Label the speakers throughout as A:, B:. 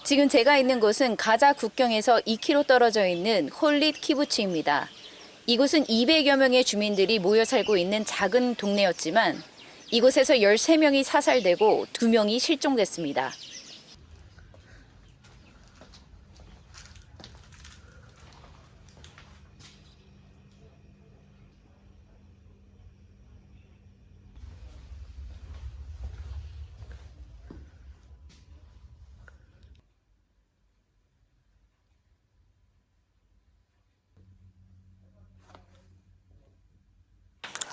A: 지금 제가 있는 곳은 가자 국경에서 2km 떨어져 있는 홀릿 키부츠입니다. 이곳은 200여 명의 주민들이 모여 살고 있는 작은 동네였지만 이곳에서 13명이 사살되고 2명이 실종됐습니다.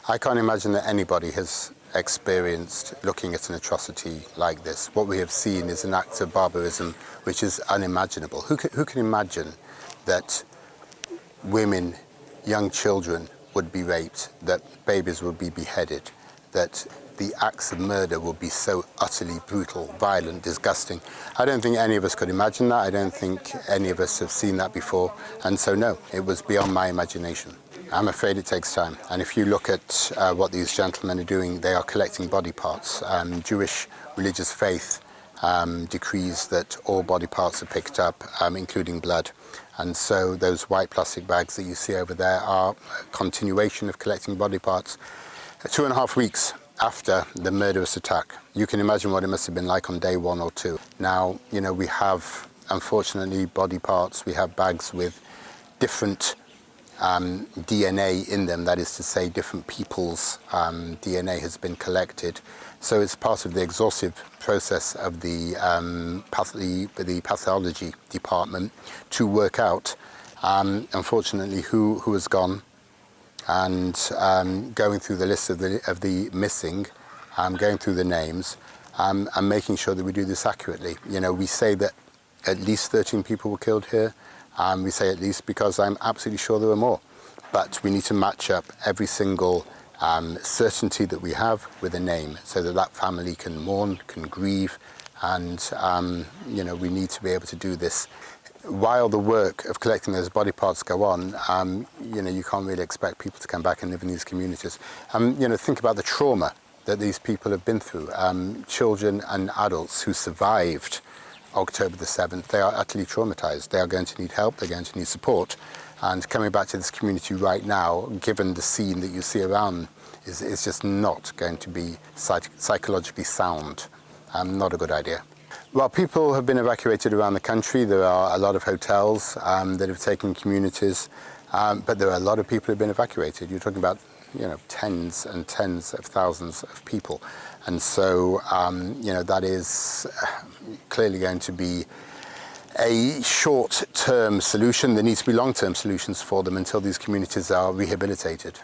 B: I can't imagine that anybody has experienced looking at an atrocity like this. What we have seen is an act of barbarism which is unimaginable. Who can imagine that women, young children would be raped, that babies would be beheaded, that the acts of murder would be so utterly brutal, violent, disgusting? I don't think any of us could imagine that. I don't think any of us have seen that before. And so no, it was beyond my imagination. I'm afraid it takes time. And if you look at what these gentlemen are doing, they are collecting body parts. Jewish religious faith decrees that all body parts are picked up, including blood. And so those white plastic bags that you see over there are a continuation of collecting body parts 2.5 weeks after the murderous attack. You can imagine what it must have been like on day 1 or 2. Now, you know, we have, unfortunately, body parts. We have bags with different DNA in them, that is to say different people's DNA has been collected. So it's part of the exhaustive process of the pathology department to work out, unfortunately, who has gone, and going through the list of the missing, going through the names, and making sure that we do this accurately. You know, we say that at least 13 people were killed here. We say at least because I'm absolutely sure there were more. But we need to match up every single certainty that we have with a name so that that family can mourn, can grieve, and you know, we need to be able to do this. While the work of collecting those body parts go on, you know, you can't really expect people to come back and live in these communities. You know, think about the trauma that these people have been through. Children and adults who survived October the 7th, they are utterly traumatized. They are going to need help, they're going to need support. And coming back to this community right now, given the scene that you see around, is just not going to be psychologically sound. Not a good idea. Well, people have been evacuated around the country. There are a lot of hotels that have taken communities, but there are a lot of people who have been evacuated. You're talking about, you know, tens and tens of thousands of people. And so, you know, that is clearly going to be a short-term solution. There needs to be long-term solutions for them until these communities are rehabilitated.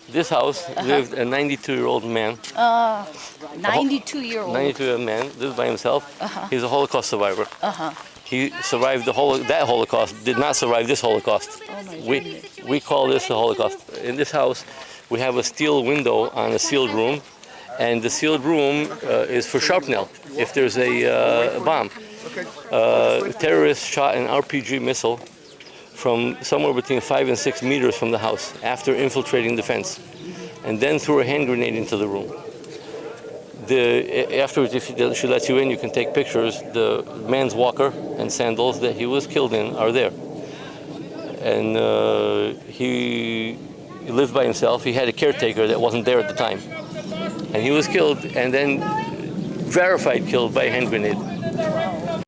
C: This house lived a 92-year-old man.
A: 92-year-old.
C: 92-year-old man, lived by himself. He's a Holocaust survivor. He survived that Holocaust, did not survive this Holocaust. We call this the Holocaust. In this house, we have a steel window on a sealed room, and the sealed room is for shrapnel if there's a bomb. Terrorists shot an RPG missile from somewhere between 5 and 6 meters from the house after infiltrating the fence, and then threw a hand grenade into the room. Afterwards, if she lets you in, you can take pictures. The man's walker and sandals that he was killed in are there. And he lived by himself. He had a caretaker that wasn't there at the time. And he was killed and then verified killed by a hand grenade.